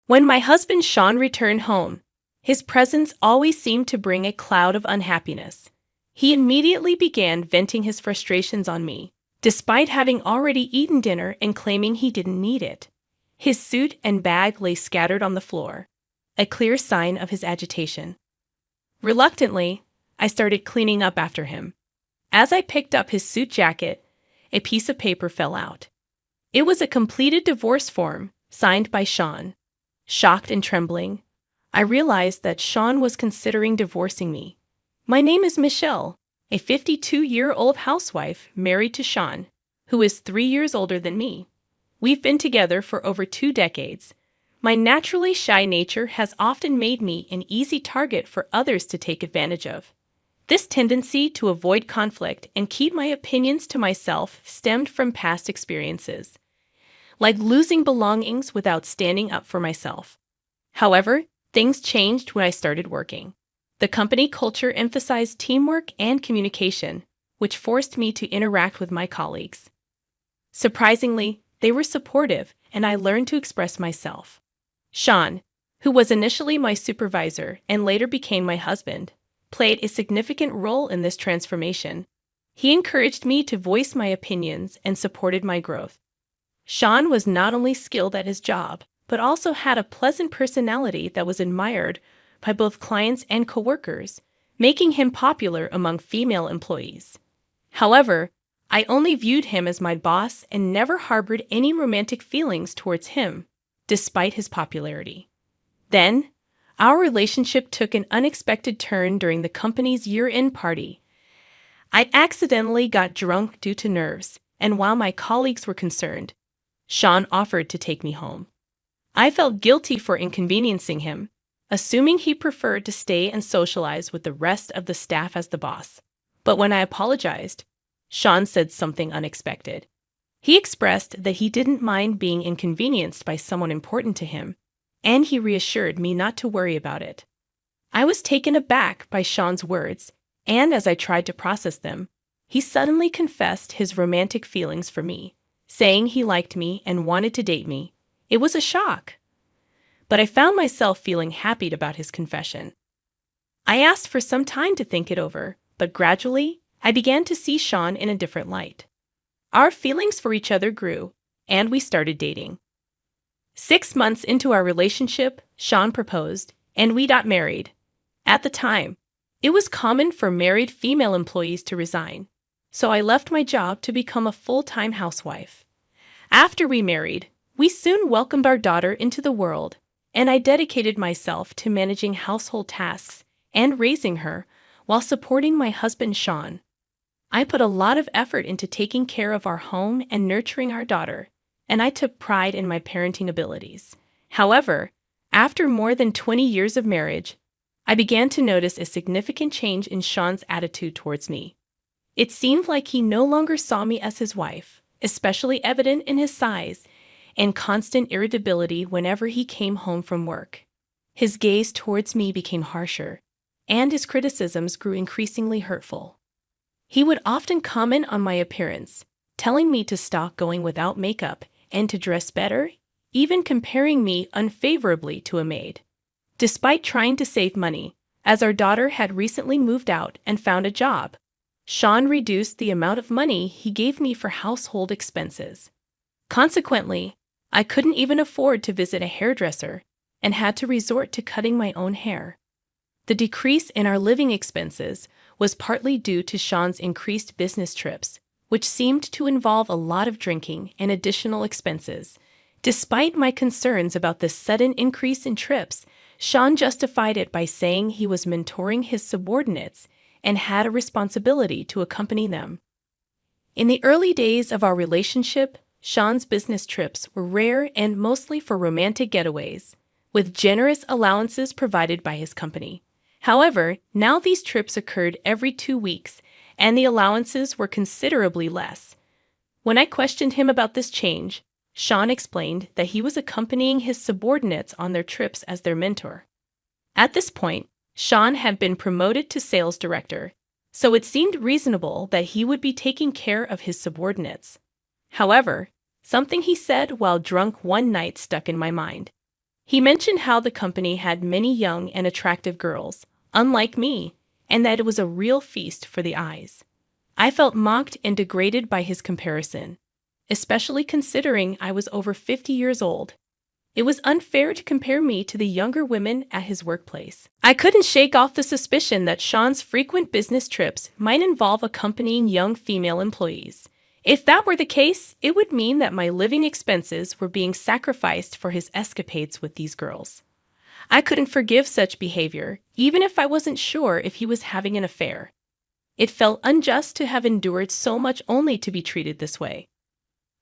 When my husband Sean returned home, his presence always seemed to bring a cloud of unhappiness. He immediately began venting his frustrations on me, despite having already eaten dinner and claiming he didn't need it. His suit and bag lay scattered on the floor, a clear sign of his agitation. Reluctantly, I started cleaning up after him. As I picked up his suit jacket, a piece of paper fell out. It was a completed divorce form, signed by Sean. Shocked and trembling, I realized that Sean was considering divorcing me. My name is Michelle, a 52-year-old housewife married to Sean, who is 3 years older than me. We've been together for over 2 decades. My naturally shy nature has often made me an easy target for others to take advantage of. This tendency to avoid conflict and keep my opinions to myself stemmed from past experiences, like losing belongings without standing up for myself. However, things changed when I started working. The company culture emphasized teamwork and communication, which forced me to interact with my colleagues. Surprisingly, they were supportive, and I learned to express myself. Sean, who was initially my supervisor and later became my husband, played a significant role in this transformation. He encouraged me to voice my opinions and supported my growth. Sean was not only skilled at his job, but also had a pleasant personality that was admired by both clients and coworkers, making him popular among female employees. However, I only viewed him as my boss and never harbored any romantic feelings towards him, despite his popularity. Then, our relationship took an unexpected turn during the company's year-end party. I accidentally got drunk due to nerves, and while my colleagues were concerned, Sean offered to take me home. I felt guilty for inconveniencing him, assuming he preferred to stay and socialize with the rest of the staff as the boss. But when I apologized, Sean said something unexpected. He expressed that he didn't mind being inconvenienced by someone important to him, and he reassured me not to worry about it. I was taken aback by Sean's words, and as I tried to process them, he suddenly confessed his romantic feelings for me, saying he liked me and wanted to date me. It was a shock, but I found myself feeling happy about his confession. I asked for some time to think it over, but gradually, I began to see Sean in a different light. Our feelings for each other grew, and we started dating. 6 months into our relationship, Sean proposed, and we got married. At the time, it was common for married female employees to resign, so I left my job to become a full-time housewife. After we married, we soon welcomed our daughter into the world, and I dedicated myself to managing household tasks and raising her while supporting my husband Sean. I put a lot of effort into taking care of our home and nurturing our daughter, and I took pride in my parenting abilities. However, after more than 20 years of marriage, I began to notice a significant change in Sean's attitude towards me. It seemed like he no longer saw me as his wife, especially evident in his sighs and constant irritability whenever he came home from work. His gaze towards me became harsher, and his criticisms grew increasingly hurtful. He would often comment on my appearance, telling me to stop going without makeup and to dress better, even comparing me unfavorably to a maid. Despite trying to save money, as our daughter had recently moved out and found a job, Sean reduced the amount of money he gave me for household expenses. Consequently, I couldn't even afford to visit a hairdresser and had to resort to cutting my own hair. The decrease in our living expenses was partly due to Sean's increased business trips, which seemed to involve a lot of drinking and additional expenses. Despite my concerns about this sudden increase in trips, Sean justified it by saying he was mentoring his subordinates and had a responsibility to accompany them. In the early days of our relationship, Sean's business trips were rare and mostly for romantic getaways, with generous allowances provided by his company. However, now these trips occurred every 2 weeks, and the allowances were considerably less. When I questioned him about this change, Sean explained that he was accompanying his subordinates on their trips as their mentor. At this point, Sean had been promoted to sales director, so it seemed reasonable that he would be taking care of his subordinates. However, something he said while drunk one night stuck in my mind. He mentioned how the company had many young and attractive girls, unlike me, and that it was a real feast for the eyes. I felt mocked and degraded by his comparison, especially considering I was over 50 years old. It was unfair to compare me to the younger women at his workplace. I couldn't shake off the suspicion that Sean's frequent business trips might involve accompanying young female employees. If that were the case, it would mean that my living expenses were being sacrificed for his escapades with these girls. I couldn't forgive such behavior, even if I wasn't sure if he was having an affair. It felt unjust to have endured so much only to be treated this way.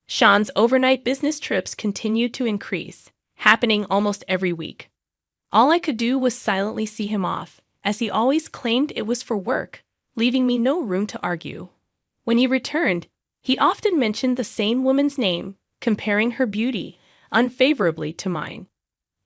Sean's overnight business trips continued to increase, happening almost every week. All I could do was silently see him off, as he always claimed it was for work, leaving me no room to argue. When he returned, he often mentioned the same woman's name, comparing her beauty unfavorably to mine.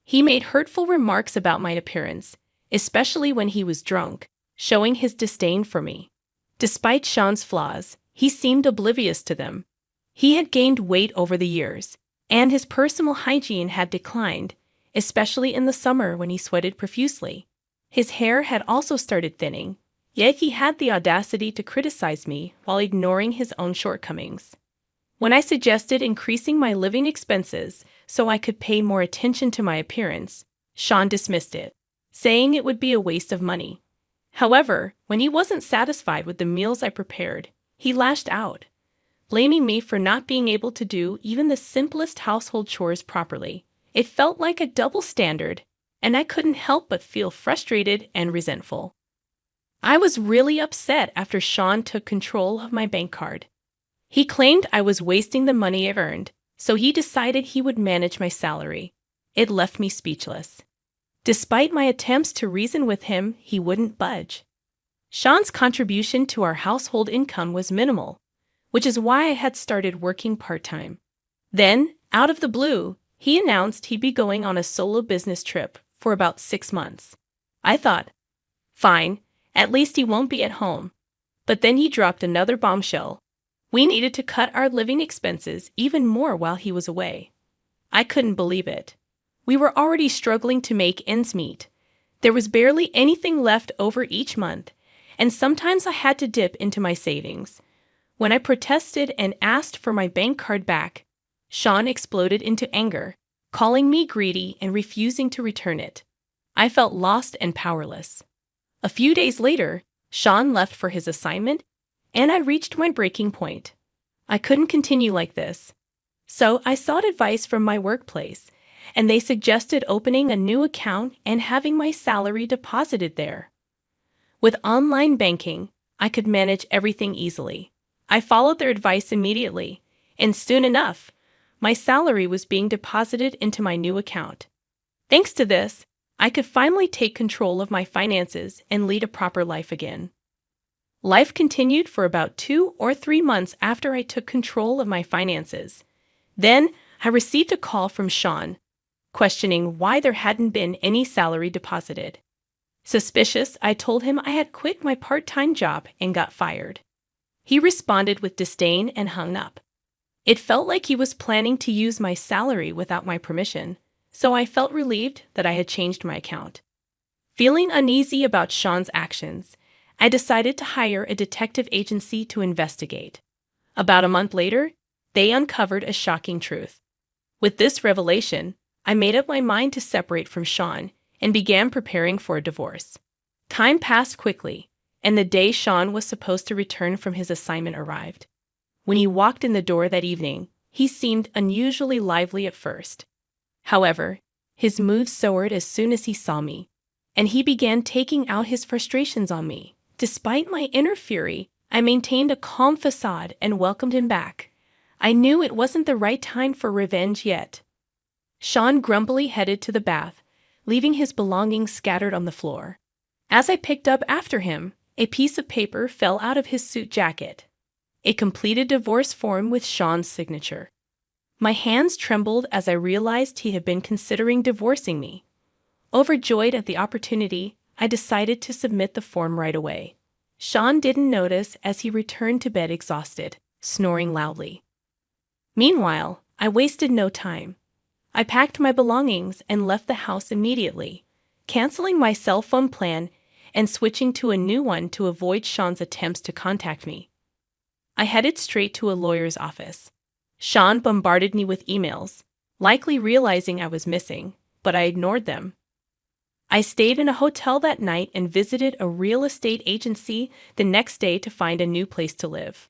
He made hurtful remarks about my appearance, especially when he was drunk, showing his disdain for me. Despite Sean's flaws, he seemed oblivious to them. He had gained weight over the years, and his personal hygiene had declined, especially in the summer when he sweated profusely. His hair had also started thinning, yet he had the audacity to criticize me while ignoring his own shortcomings. When I suggested increasing my living expenses so I could pay more attention to my appearance, Sean dismissed it, saying it would be a waste of money. However, when he wasn't satisfied with the meals I prepared, he lashed out, blaming me for not being able to do even the simplest household chores properly. It felt like a double standard, and I couldn't help but feel frustrated and resentful. I was really upset after Sean took control of my bank card. He claimed I was wasting the money I've earned, so he decided he would manage my salary. It left me speechless. Despite my attempts to reason with him, he wouldn't budge. Sean's contribution to our household income was minimal, which is why I had started working part-time. Then, out of the blue, he announced he'd be going on a solo business trip for about 6 months. I thought, fine, at least he won't be at home. But then he dropped another bombshell. We needed to cut our living expenses even more while he was away. I couldn't believe it. We were already struggling to make ends meet. There was barely anything left over each month, and sometimes I had to dip into my savings. When I protested and asked for my bank card back, Sean exploded into anger, calling me greedy and refusing to return it. I felt lost and powerless. A few days later, Sean left for his assignment, and I reached my breaking point. I couldn't continue like this. So I sought advice from my workplace, and they suggested opening a new account and having my salary deposited there. With online banking, I could manage everything easily. I followed their advice immediately, and soon enough, my salary was being deposited into my new account. Thanks to this, I could finally take control of my finances and lead a proper life again. Life continued for about 2 or 3 months after I took control of my finances. Then, I received a call from Sean, questioning why there hadn't been any salary deposited. Suspicious, I told him I had quit my part-time job and got fired. He responded with disdain and hung up. It felt like he was planning to use my salary without my permission, so I felt relieved that I had changed my account. Feeling uneasy about Sean's actions, I decided to hire a detective agency to investigate. About a month later, they uncovered a shocking truth. With this revelation, I made up my mind to separate from Sean and began preparing for a divorce. Time passed quickly, and the day Sean was supposed to return from his assignment arrived. When he walked in the door that evening, he seemed unusually lively at first. However, his mood soared as soon as he saw me, and he began taking out his frustrations on me. Despite my inner fury, I maintained a calm facade and welcomed him back. I knew it wasn't the right time for revenge yet. Sean grumpily headed to the bath, leaving his belongings scattered on the floor. As I picked up after him, a piece of paper fell out of his suit jacket. A completed divorce form with Sean's signature. My hands trembled as I realized he had been considering divorcing me. Overjoyed at the opportunity, I decided to submit the form right away. Sean didn't notice as he returned to bed exhausted, snoring loudly. Meanwhile, I wasted no time. I packed my belongings and left the house immediately, canceling my cell phone plan and switching to a new one to avoid Sean's attempts to contact me. I headed straight to a lawyer's office. Sean bombarded me with emails, likely realizing I was missing, but I ignored them. I stayed in a hotel that night and visited a real estate agency the next day to find a new place to live.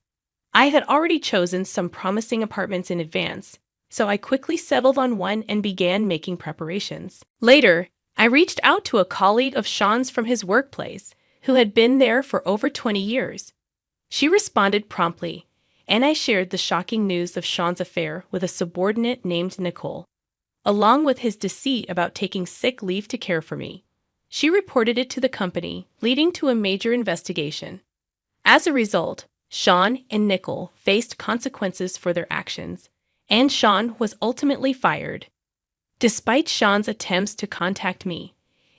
I had already chosen some promising apartments in advance, so I quickly settled on one and began making preparations. Later, I reached out to a colleague of Sean's from his workplace, who had been there for over 20 years. She responded promptly, and I shared the shocking news of Sean's affair with a subordinate named Nicole, along with his deceit about taking sick leave to care for me. She reported it to the company, leading to a major investigation. As a result, Sean and Nicole faced consequences for their actions, and Sean was ultimately fired. Despite Sean's attempts to contact me,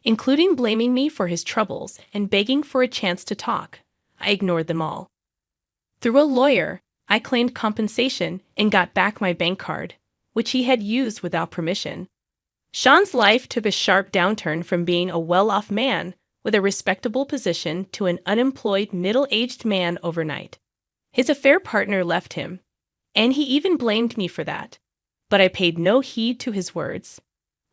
including blaming me for his troubles and begging for a chance to talk, I ignored them all. Through a lawyer, I claimed compensation and got back my bank card, which he had used without permission. Sean's life took a sharp downturn from being a well-off man with a respectable position to an unemployed middle-aged man overnight. His affair partner left him, and he even blamed me for that, but I paid no heed to his words.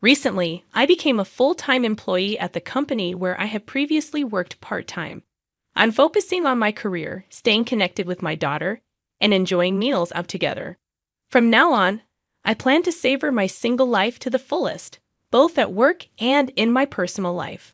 Recently, I became a full-time employee at the company where I had previously worked part-time. I'm focusing on my career, staying connected with my daughter, and enjoying meals out together. From now on, I plan to savor my single life to the fullest, both at work and in my personal life.